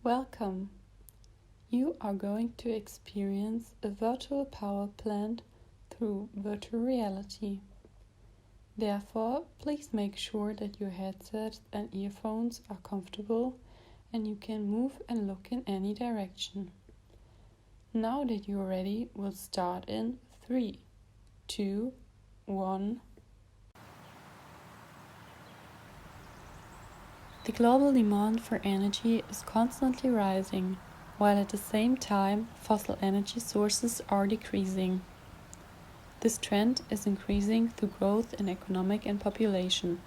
Welcome! You are going to experience a virtual power plant through virtual reality. Therefore, please make sure that your headset and earphones are comfortable and you can move and look in any direction. Now that you're ready, we'll start in 3, 2, 1. The global demand for energy is constantly rising, while at the same time fossil energy sources are decreasing. This trend is increasing through growth in economic and population.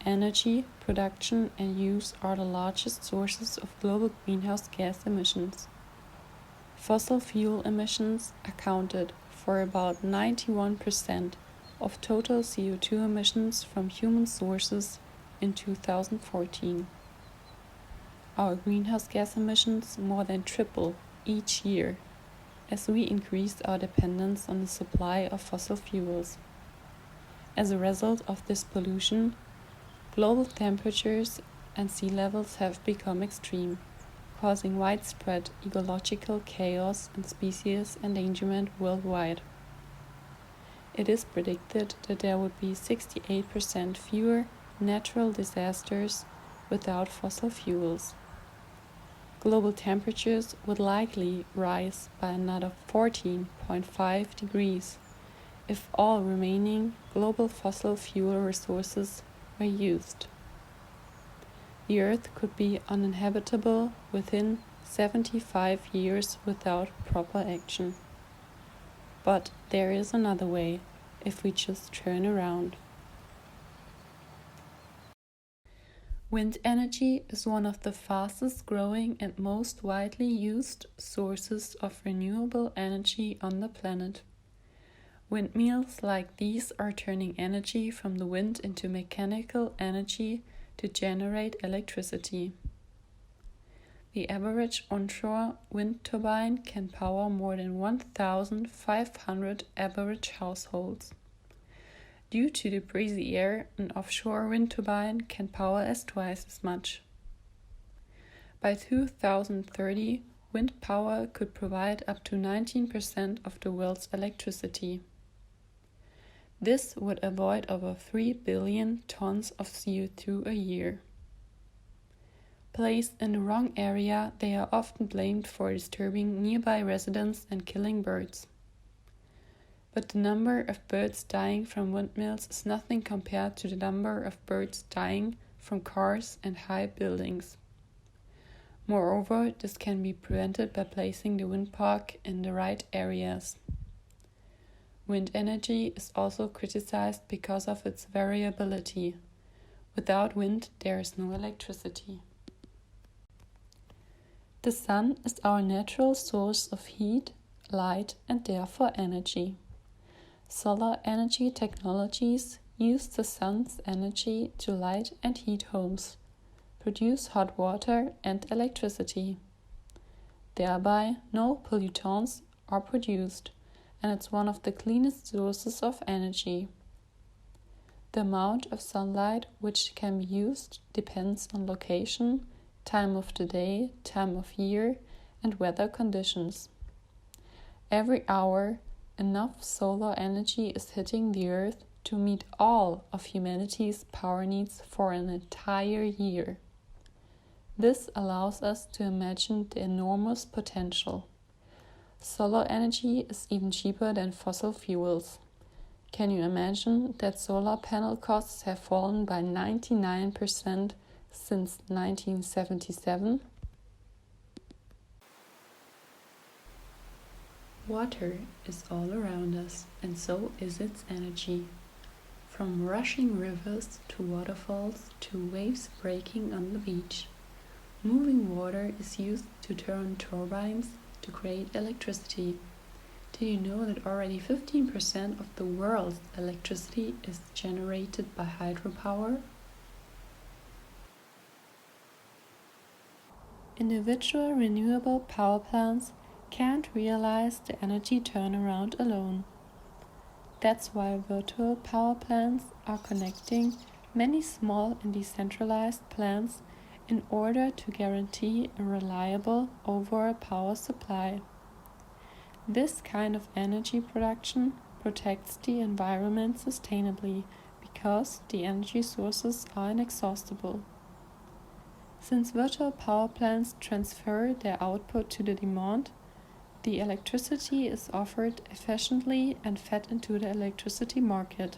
Energy, production and use are the largest sources of global greenhouse gas emissions. Fossil fuel emissions accounted for about 91% of total CO2 emissions from human sources in 2014. Our greenhouse gas emissions more than triple each year as we increase our dependence on the supply of fossil fuels. As a result of this pollution, global temperatures and sea levels have become extreme, causing widespread ecological chaos and species endangerment worldwide. It is predicted that there would be 68% fewer natural disasters without fossil fuels. Global temperatures would likely rise by another 14.5 degrees if all remaining global fossil fuel resources were used. The Earth could be uninhabitable within 75 years without proper action. But there is another way if we just turn around. Wind energy is one of the fastest growing and most widely used sources of renewable energy on the planet. Windmills like these are turning energy from the wind into mechanical energy to generate electricity. The average onshore wind turbine can power more than 1,500 average households. Due to the breezy air, an offshore wind turbine can power as twice as much. By 2030, wind power could provide up to 19% of the world's electricity. This would avoid over 3 billion tons of CO2 a year. Placed in the wrong area, they are often blamed for disturbing nearby residents and killing birds. But the number of birds dying from windmills is nothing compared to the number of birds dying from cars and high buildings. Moreover, this can be prevented by placing the wind park in the right areas. Wind energy is also criticized because of its variability. Without wind, there is no electricity. The sun is our natural source of heat, light, and therefore energy. Solar energy technologies use the sun's energy to light and heat homes, produce hot water and electricity. Thereby, no pollutants are produced, and it's one of the cleanest sources of energy. The amount of sunlight which can be used depends on location, time of the day, time of year, and weather conditions. Every hour, enough solar energy is hitting the Earth to meet all of humanity's power needs for an entire year. This allows us to imagine the enormous potential. Solar energy is even cheaper than fossil fuels. Can you imagine that solar panel costs have fallen by 99% since 1977? Water is all around us, and so is its energy. From rushing rivers to waterfalls to waves breaking on the beach. Moving water is used to turn turbines to create electricity. Did you know that already 15% of the world's electricity is generated by hydropower? Individual renewable power plants can't realize the energy turnaround alone. That's why virtual power plants are connecting many small and decentralized plants in order to guarantee a reliable overall power supply. This kind of energy production protects the environment sustainably because the energy sources are inexhaustible. Since virtual power plants transfer their output to the demand, the electricity is offered efficiently and fed into the electricity market.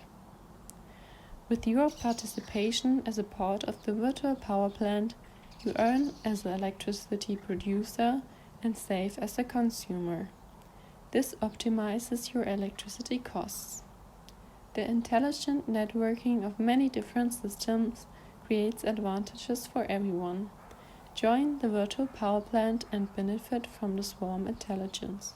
With your participation as a part of the virtual power plant, you earn as an electricity producer and save as a consumer. This optimizes your electricity costs. The intelligent networking of many different systems creates advantages for everyone. Join the virtual power plant and benefit from the swarm intelligence.